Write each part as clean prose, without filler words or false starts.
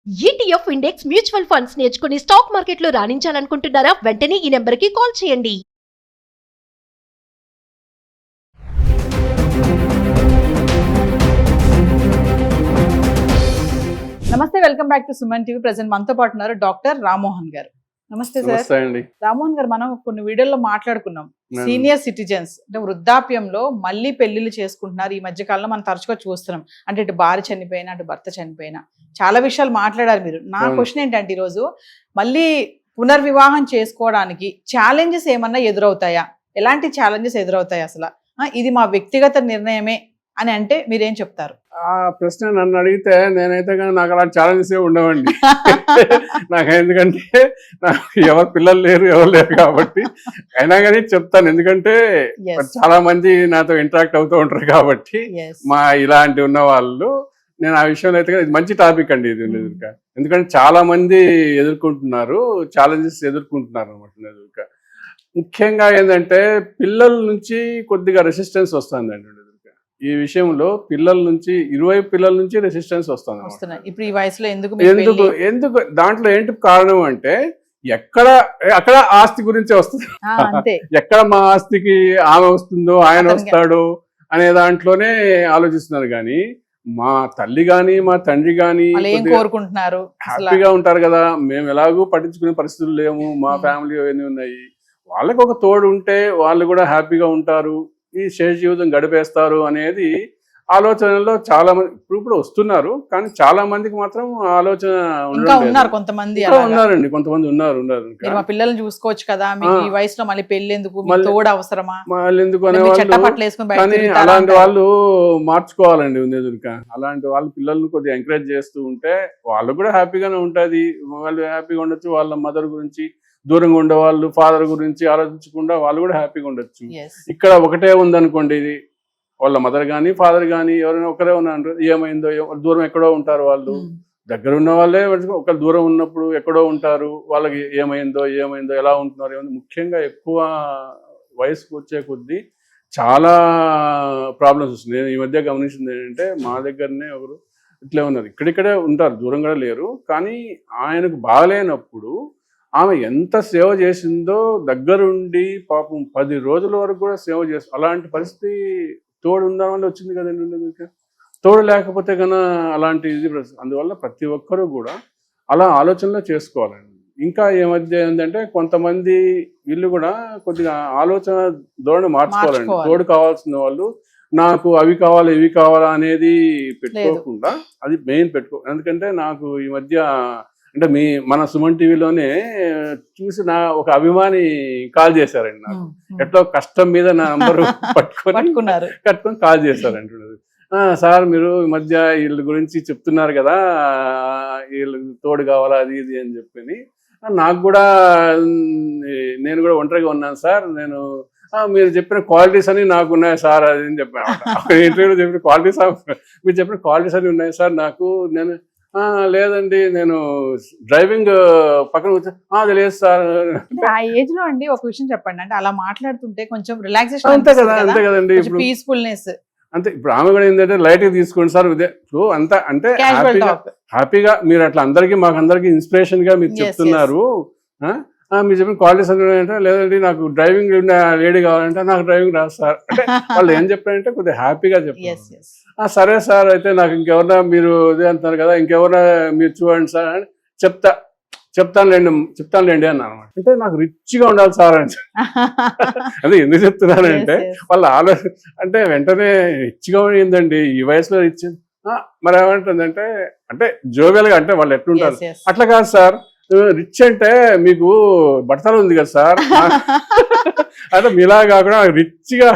ETF index mutual funds నేర్చుకుని stock మార్కెట్లో రాణించాలనుకుంటున్నారా? వెంటనే ఈ నెంబర్కి కాల్ చేయండి. నమస్తే, welcome back to Suman TV. Present మనతో పాటు ఉన్నారు డాక్టర్ రామ్మోహన్ గారు. నమస్తే సార్. రామ్మోహన్ గారు, మనం కొన్ని వీడియోలో మాట్లాడుకున్నాం సీనియర్ సిటిజన్స్ అంటే వృద్ధాప్యంలో మళ్ళీ పెళ్లిళ్ళు చేసుకుంటున్నారు. ఈ మధ్య కాలంలో మనం తరచుగా చూస్తున్నాం. అంటే ఇటు భార్య చనిపోయినా అటు భర్త చనిపోయినా చాలా విషయాలు మాట్లాడారు మీరు. నా క్వశ్చన్ ఏంటంటే, ఈరోజు మళ్ళీ పునర్వివాహం చేసుకోవడానికి ఛాలెంజెస్ ఏమన్నా ఎదురవుతాయా? ఎలాంటి ఛాలెంజెస్ ఎదురవుతాయి అసలు? ఇది మా వ్యక్తిగత నిర్ణయమే అని అంటే మీరేం చెప్తారు? ఆ ప్రశ్న నన్ను అడిగితే నేనైతే కానీ నాకు అలా ఛాలెంజెస్ ఉండవండి. నాకు ఎందుకంటే నాకు ఎవరు పిల్లలు లేరు, ఎవరు లేరు కాబట్టి అయినా కానీ చెప్తాను. ఎందుకంటే చాలా మంది నాతో ఇంటరాక్ట్ అవుతూ ఉంటారు కాబట్టి మా ఇలాంటి ఉన్న వాళ్ళు, నేను ఆ విషయంలో అయితే ఇది మంచి టాపిక్ అండి ఇది. ఎందుకంటే చాలా మంది ఎదుర్కొంటున్నారు, ఛాలెంజెస్ ఎదుర్కొంటున్నారు అనమాట. ముఖ్యంగా ఏంటంటే పిల్లల నుంచి కొద్దిగా రెసిస్టెన్స్ వస్తుందండి ఈ విషయంలో. పిల్లల నుంచి ఇరువైపు పిల్లల నుంచి రెసిస్టెన్స్ వస్తుంది ఇప్పుడు ఈ వయసులో. ఎందుకు దాంట్లో ఏంటి కారణం అంటే, అక్కడ ఆస్తి గురించే వస్తుంది. ఎక్కడ మా ఆస్తికి ఆమె వస్తుందో ఆయన వస్తాడో అనే దాంట్లోనే ఆలోచిస్తున్నారు. కానీ మా తల్లి గాని మా తండ్రి గాని కోరుకుంటున్నారు, హ్యాపీగా ఉంటారు కదా. మేము ఎలాగూ పట్టించుకునే పరిస్థితులు లేము, మా ఫ్యామిలీ అవన్నీ ఉన్నాయి. వాళ్ళకి ఒక తోడు ఉంటే వాళ్ళు కూడా హ్యాపీగా ఉంటారు, ఈ శేష జీవితం గడిపేస్తారు అనేది ఆలోచనలో చాలా మంది ఇప్పుడు వస్తున్నారు. కానీ చాలా మందికి మాత్రం ఆలోచన ఉన్నారు. కొంతమంది ఉన్నారండి, కొంతమంది ఉన్నారు. మా పిల్లల్ని చూసుకోవచ్చు కదా, ఈ వయసులో మళ్ళీ పెళ్లి ఎందుకు, తోడు అవసరమా, మళ్ళీ ఎందుకు అనేవాళ్ళు. కానీ అలాంటి వాళ్ళు మార్చుకోవాలండి ఎదురుక. అలాంటి వాళ్ళు పిల్లల్ని కొద్దిగా ఎంకరేజ్ చేస్తూ ఉంటే వాళ్ళు కూడా హ్యాపీగానే ఉంటుంది. వాళ్ళు హ్యాపీగా ఉండొచ్చు. వాళ్ళ మదర్ గురించి, దూరంగా ఉండే వాళ్ళు ఫాదర్ గురించి ఆలోచించకుండా వాళ్ళు కూడా హ్యాపీగా ఉండొచ్చు. ఇక్కడ ఒకటే ఉందనుకోండి, ఇది వాళ్ళ మదర్ కానీ ఫాదర్ కానీ ఎవరైనా ఒకరే ఉన్నారు, ఏమైందో దూరం ఎక్కడో ఉంటారు. వాళ్ళు దగ్గర ఉన్న వాళ్ళే ఒక దూరం ఉన్నప్పుడు ఎక్కడో ఉంటారు. వాళ్ళకి ఏమైందో ఎలా ఉంటున్నారు. ముఖ్యంగా ఎక్కువ వయసుకు వచ్చే కొద్దీ చాలా ప్రాబ్లమ్స్ వస్తుంది. నేను ఈ మధ్య గమనించింది ఏంటంటే, మా దగ్గరనే ఒకరు ఇట్లే ఉన్నారు. ఇక్కడిక్కడే ఉంటారు, దూరంగా లేరు. కానీ ఆయనకు బాగలేనప్పుడు ఆమె ఎంత సేవ చేసిందో, దగ్గరుండి పాపం 10 రోజుల వరకు కూడా సేవ చేస్తుంది. అలాంటి పరిస్థితి తోడు ఉందామని వచ్చింది కదండి. తోడు లేకపోతే కన్నా అలాంటి ఇది. అందువల్ల ప్రతి ఒక్కరూ కూడా అలా ఆలోచనలో చేసుకోవాలండి. ఇంకా ఈ మధ్య ఏంటంటే కొంతమంది వీళ్ళు కూడా కొద్దిగా ఆలోచన ధోరణి మార్చుకోవాలండి. తోడు కావాల్సిన వాళ్ళు నాకు అవి కావాలి ఇవి కావాలా అనేది పెట్టుకోకుండా అది మెయిన్ ఎందుకంటే నాకు ఈ మధ్య అంటే మన సుమన్ టీవీలోనే చూసి ఒక అభిమాని కాల్ చేశారండి నాకు. ఎట్లా కష్టం మీద నా నంబరు కట్టుకొని కాల్ చేశారండి. సార్ మీరు ఈ మధ్య వీళ్ళ గురించి చెప్తున్నారు కదా, వీళ్ళు తోడు కావాలా అది ఇది అని చెప్పని. నాకు కూడా నేను కూడా ఒంటరిగా ఉన్నాను సార్. నేను మీరు చెప్పిన క్వాలిటీస్ అని నాకు ఉన్నాయి సార్ అది అని చెప్పాను. ఇంటర్వ్యూలో చెప్పిన క్వాలిటీస్, మీరు చెప్పిన క్వాలిటీస్ అని ఉన్నాయి సార్ నాకు. నేను లేదండి, నేను డ్రైవింగ్ పక్కన కూర్చో అది లేదు సార్. ఆ ఏజ్ లో అండి ఒక విషయం చెప్పండి, అంటే అలా మాట్లాడుతుంటే కొంచెం రిలాక్సేషన్. అంతే కదండి, ఇప్పుడు పీస్ఫుల్నెస్ అంతే. ఇప్పుడు ఆమె కూడా ఏంటంటే లైట్ గా తీసుకోండి సార్ ఇప్పుడు అంతా అంటే హ్యాపీగా మీరు అట్లా మాకందరికి ఇన్స్పిరేషన్ గా మీరు చెప్తున్నారు. మీరు చెప్పిన క్వాలిటీస్ అంటే, లేదండి నాకు డ్రైవింగ్ లేడీ కావాలంటే నాకు డ్రైవింగ్ రాదు సార్ అంటే వాళ్ళు ఏం చెప్పారంటే కొద్దిగా హ్యాపీగా చెప్పారు. సరే సార్, అయితే నాకు ఇంకెవరన్నా మీరు ఇదే అంటున్నారు కదా, ఇంకెవరన్నా మీరు చూడండి సార్ అని చెప్తానులేండి అన్న అనమాట. అంటే నాకు రిచ్గా ఉండాలి సార్ అని. అదే ఎందుకు చెప్తున్నానంటే వాళ్ళ ఆలోచన అంటే వెంటనే రిచ్గా ఏందండి ఈ వయసులో రిచ్ మరి ఏమంటుందంటే, అంటే జోబెల్గా అంటే వాళ్ళు ఎట్లుంటారు అట్లా కాదు సార్. రిచ్ అంటే మీకు బట్టలు ఉంది కదా సార్, అంటే మీలా కాకుండా రిచ్ గా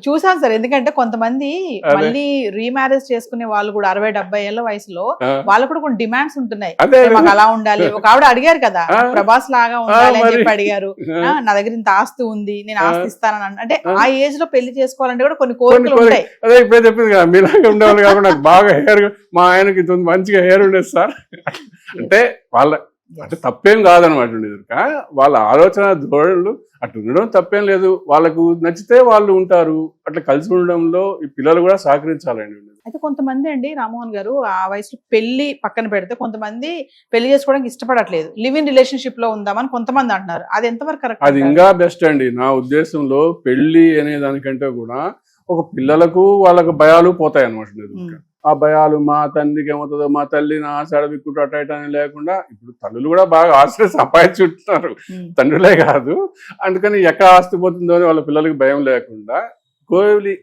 చూసాను సార్. ఎందుకంటే కొంతమంది మళ్ళీ రీమ్యారేజ్ చేసుకునే వాళ్ళు కూడా 60-70 ఏళ్ల వయసులో వాళ్ళు కూడా కొన్ని డిమాండ్స్ ఉంటున్నాయి. మాకు అలా ఉండాలి. ఒక ఆవిడ అడిగారు కదా, ప్రభాస్ లాగా ఉండాలి అని చెప్పి అడిగారు. నా దగ్గర ఇంత ఆస్తి ఉంది, నేను ఆస్తి ఇస్తానని. అంటే ఆ ఏజ్ లో పెళ్లి చేసుకోవాలంటే కూడా కొన్ని కోరికలు ఉంటాయి. అదే ఇప్పుడే చెప్పింది కదా, మీలాగా ఉండేవాళ్ళు కాకుండా నాకు బాగా హెయిర్, మా ఆయనకి మంచిగా హెయిర్ ఉండేది సార్ అంటే వాళ్ళ అంటే తప్పేం కాదనమాట. వాళ్ళ ఆలోచన ధోరణులు అటు ఉండడం తప్పేం లేదు. వాళ్ళకు నచ్చితే వాళ్ళు ఉంటారు. అట్లా కలిసి ఉండడంలో ఈ పిల్లలు కూడా సహకరించాలండి. అయితే కొంతమంది అండి రామ్మోహన్ గారు ఆ వయసులో పెళ్లి పక్కన పెడితే కొంతమంది పెళ్లి చేసుకోవడానికి ఇష్టపడట్లేదు, లివ్ ఇన్ రిలేషన్షిప్ లో ఉందామని కొంతమంది అంటున్నారు. అది ఎంతవరకు కరెక్ట్? అది ఇంకా బెస్ట్ అండి నా ఉద్దేశంలో. పెళ్లి అనే దానికంటే కూడా ఒక పిల్లలకు వాళ్ళకు భయాలు పోతాయి అనమాట. ఆ భయాలు మా తండ్రికి ఏమవుతుందో, మా తల్లి నా ఆశ విక్కుట అట అని లేకుండా, ఇప్పుడు తల్లులు కూడా బాగా ఆస్తి సంపాదించుంటున్నారు, తండ్రులే కాదు. అందుకని ఎక్కడ ఆస్తి పోతుందో అని వాళ్ళ పిల్లలకి భయం లేకుండా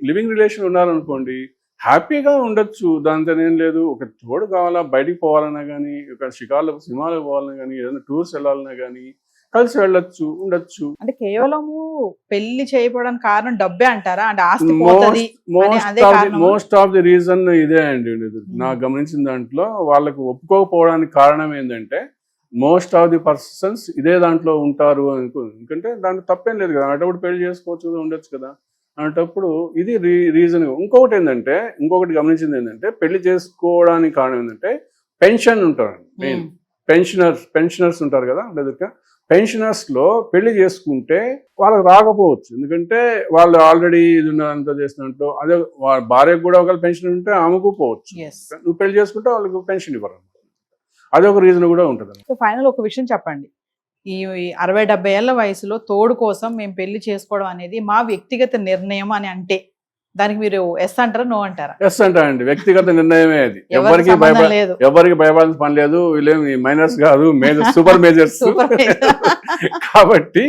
లివింగ్ రిలేషన్ ఉన్నారనుకోండి, హ్యాపీగా ఉండొచ్చు. దాంతో ఏం లేదు. ఒక తోడు కావాలా, బయటికి పోవాలన్నా కానీ, ఒక షికార్లకు సినిమాలకు పోవాలన్నా కానీ, ఏదైనా టూర్స్ వెళ్ళాలన్నా కానీ కలిసి వెళ్ళొచ్చు, ఉండొచ్చు. అంటే కేవలము పెళ్లి చేయకపోవడానికి కారణం డబ్బే అంటారా? అంటే ఆస్తి పోతది అదే కారణమా? మోస్ట్ ఆఫ్ ది రీజన్ ఇదే అండి. నాకు గమనించిన దాంట్లో వాళ్ళకు ఒప్పుకోకపోవడానికి కారణం ఏంటంటే, మోస్ట్ ఆఫ్ ది పర్సన్స్ ఇదే దాంట్లో ఉంటారు అనుకో. ఎందుకంటే దాంట్లో తప్పేం లేదు కదా, అటప్పుడు పెళ్లి చేసుకోవచ్చు, ఉండొచ్చు కదా అనేటప్పుడు ఇది రీజన్. ఇంకొకటి గమనించింది ఏంటంటే, పెళ్లి చేసుకోవడానికి కారణం ఏంటంటే పెన్షన్ ఉంటారు. మెయిన్ పెన్షనర్స్ ఉంటారు కదా. అంటే పెన్షనర్స్ లో పెళ్లి చేసుకుంటే వాళ్ళకి రాకపోవచ్చు, ఎందుకంటే వాళ్ళు ఆల్రెడీ ఇది ఉన్నదంతా చేసినట్టు. అదే భార్యకు కూడా ఒకవేళ పెన్షన్ ఉంటే ఆమెకు పోవచ్చు. నువ్వు పెళ్లి చేసుకుంటే వాళ్ళకి పెన్షన్ ఇవ్వరు. అదొక రీజన్ కూడా ఉంటుంది. సో ఫైనల్ ఒక విషయం చెప్పండి, ఈ 60-70 ఏళ్ల వయసులో తోడు కోసం మేము పెళ్లి చేసుకోవడం అనేది మా వ్యక్తిగత నిర్ణయం అని అంటే దానికి మీరు ఎస్ అంటారా, నో అంటారా? ఎస్ అంటారండి. వ్యక్తిగత నిర్ణయమే అది. ఎవరికి భయపడాల్సిన పని లేదు. వీళ్ళేమి మైనర్స్ కాదు, సూపర్ మేజర్స్. కాబట్టి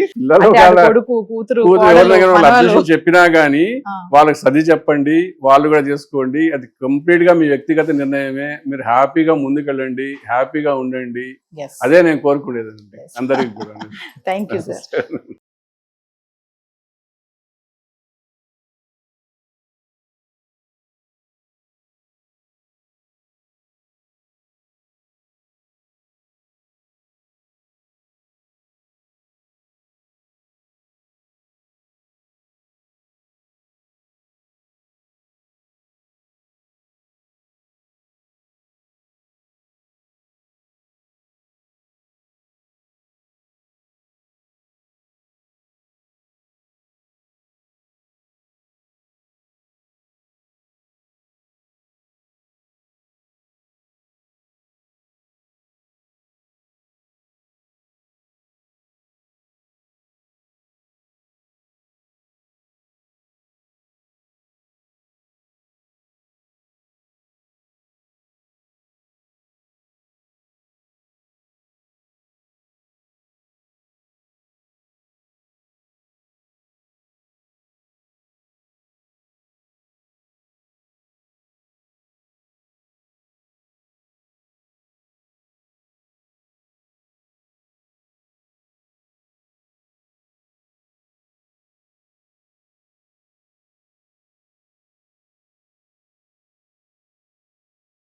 కూతురు అడ్మిషన్ చెప్పినా గానీ వాళ్ళకి సది చెప్పండి, వాళ్ళు కూడా చేసుకోండి. అది కంప్లీట్ గా మీ వ్యక్తిగత నిర్ణయమే. మీరు హ్యాపీగా ముందుకెళ్ళండి, హ్యాపీగా ఉండండి. అదే నేను కోరుకునేదండి అందరికి కూడా. Thank you sir.